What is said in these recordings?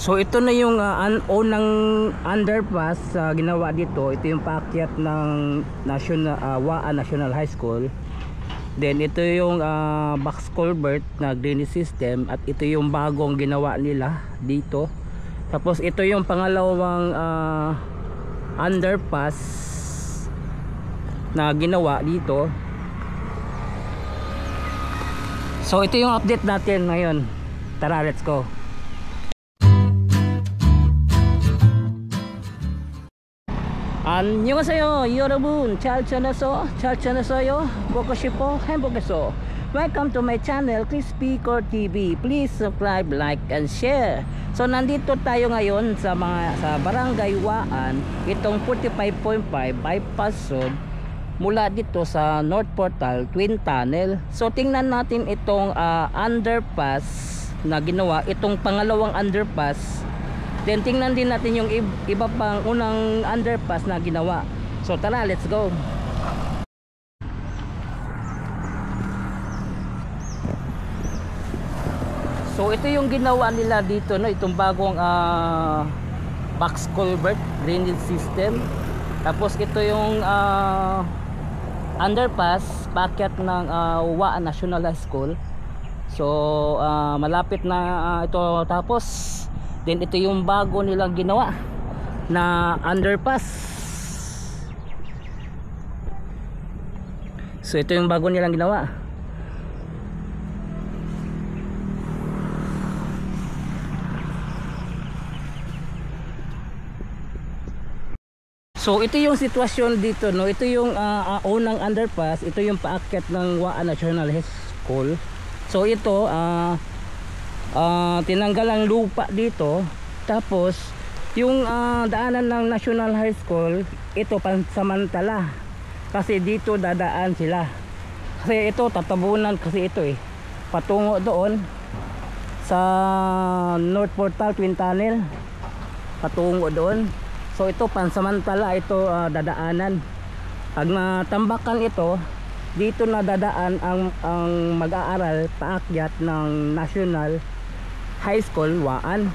So ito na yung unang underpass ginawa dito. Ito yung paakyat ng Waan National High School. Then ito yung box culvert na drainage system, at ito yung bagong ginawa nila dito. Tapos ito yung pangalawang underpass na ginawa dito. So ito yung update natin ngayon. Tara, let's go. 안녕하세요 여러분, 잘 지내세요? 보고 싶어 행복해서. Welcome to my channel Crispy Core TV. Please subscribe, like and share. So nandito tayo ngayon sa Barangay Waan, itong 45.5 bypass road mula dito sa North Portal Twin Tunnel. So tingnan natin itong underpass na ginawa, itong pangalawang underpass. Then tingnan din natin yung iba pang unang underpass na ginawa. So tara, let's go. So ito yung ginawa nila dito, no? Itong bagong box culvert drainage system. Tapos ito yung underpass paakyat ng Waan National High School. So malapit na ito tapos. Then ito yung bago nilang ginawa na underpass. So ito yung bago nilang ginawa. So ito yung sitwasyon dito, no? Ito yung unang underpass, ito yung paakyat ng Waan National High School. So ito tinanggal ang lupa dito. Tapos yung daanan ng National High School, ito pansamantala kasi dito dadaan sila, kasi ito tatabunan, kasi ito patungo doon sa North Portal Twin Tunnel, patungo doon. So ito pansamantala, ito dadaanan. Pag natambakan ito, dito na dadaan ang mag-aaral paakyat ng National High School Waan.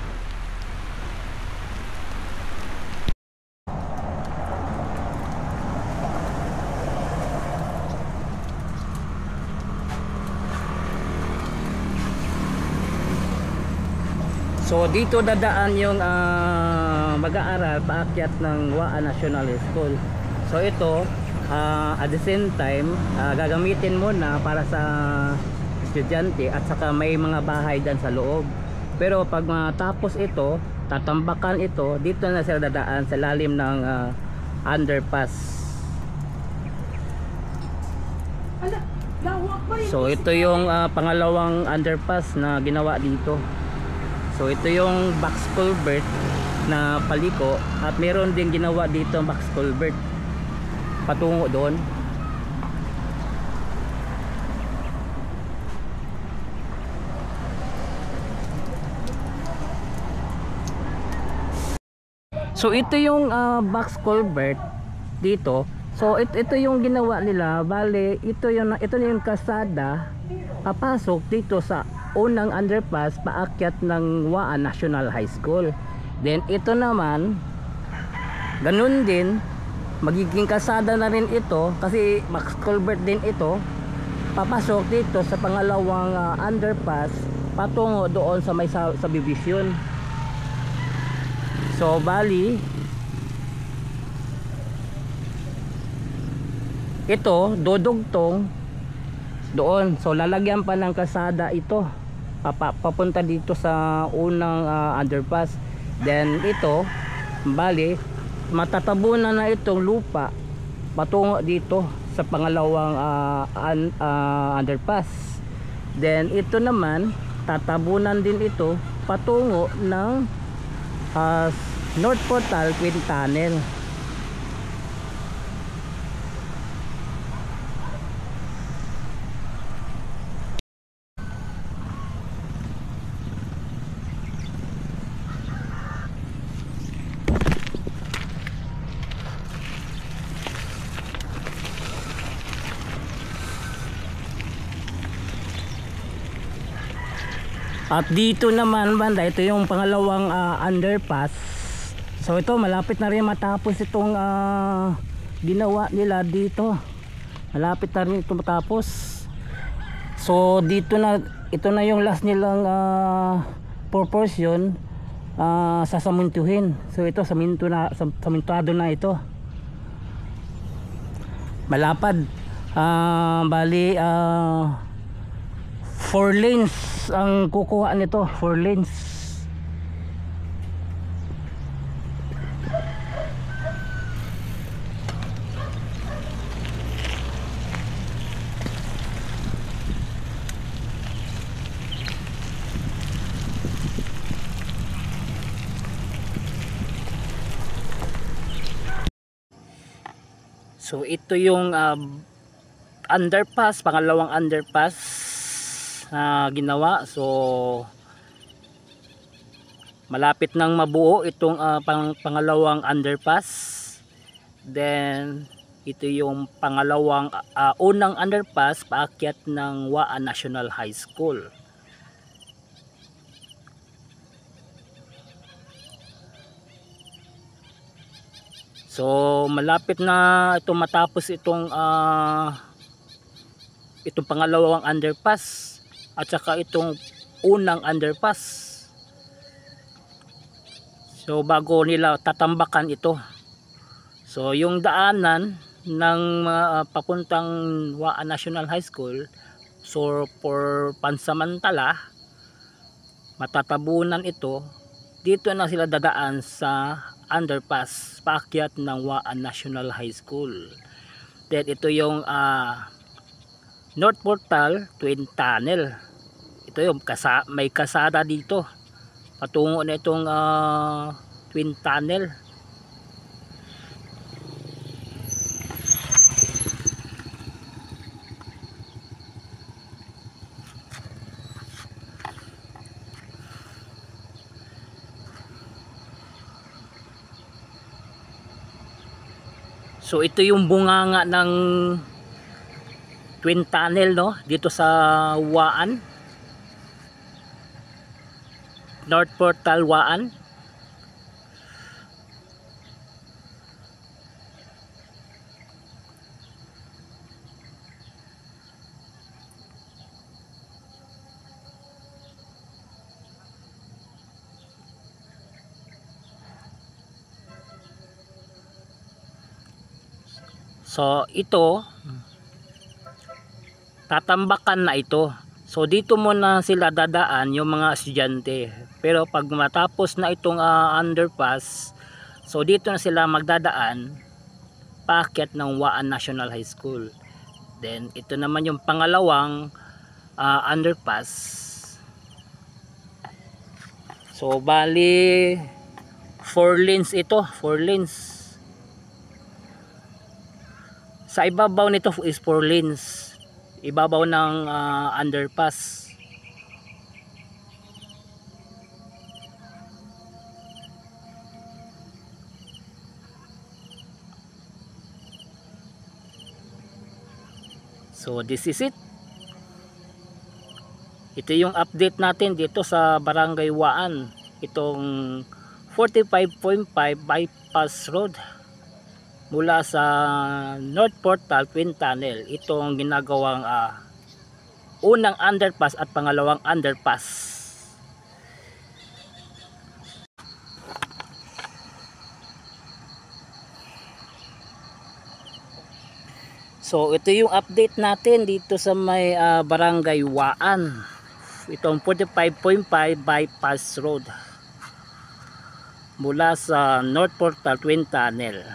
So dito dadaan yung mag-aaral paakyat ng Waan National High School. So ito at the same time gagamitin mo na para sa estudyante, at saka may mga bahay dan sa loob. Pero pag matapos ito, tatambakan ito, dito na sila dadaan sa lalim ng underpass. So ito yung pangalawang underpass na ginawa dito. So ito yung box culvert na paliko, at meron din ginawa dito box culvert patungo doon. So ito yung box culvert dito. So ito yung ginawa nila. Bale, ito na yung kasada papasok dito sa unang underpass paakyat ng Waan National High School. Then ito naman ganun din, magiging kasada na rin ito kasi box culvert din ito, papasok dito sa pangalawang underpass patungo doon sa may subdivision. So bali ito dudugtong doon. So lalagyan pa ng kasada ito papunta dito sa unang underpass. Then ito bali matatabunan na itong lupa patungo dito sa pangalawang underpass. Then ito naman tatabunan din ito patungo ng North Portal Twin Tunnel. At dito naman banda, ito yung pangalawang underpass. So ito malapit na rin matapos itong ginawa nila dito. Malapit na rin ito matapos. So dito na, ito na yung last nilang proportion, sasamintuhin. So ito samintado na ito. Malapad. Bali 4 lanes ang kukuha nito, 4 lanes. So ito yung underpass, pangalawang underpass na ginawa. So malapit nang mabuo itong pangalawang underpass. Then ito yung pangalawang unang underpass paakyat ng Waan National High School. So malapit na ito matapos itong pangalawang underpass at saka itong unang underpass. So bago nila tatambakan ito. So yung daanan ng papuntang Waan National High School, so for pansamantala matatabunan ito. Dito na sila dadaan sa underpass paakyat ng Waan National High School. Then ito yung North Portal Twin Tunnel. Ito yung may kasada dito patungo na itong Twin Tunnel. So ito yung bunganga ng Twin Tunnel, no, dito sa Waan, North Portal Waan. So ito tatambakan na ito. So dito muna sila dadaan yung mga estudyante. Pero pag matapos na itong underpass, so dito na sila magdadaan paakyat ng Waan National High School. Then ito naman yung pangalawang underpass. So bali 4 lanes ito, 4 lanes. Sa ibabaw nito is 4 lanes. Ibabaw ng underpass. So this is it. Ito yung update natin dito sa Barangay Waan. Itong 45.5 bypass road mula sa North Portal Twin Tunnel. Itong ginagawang unang underpass at pangalawang underpass. So ito yung update natin dito sa may Barangay Waan. Itong 45.5 bypass road mula sa North Portal Twin Tunnel.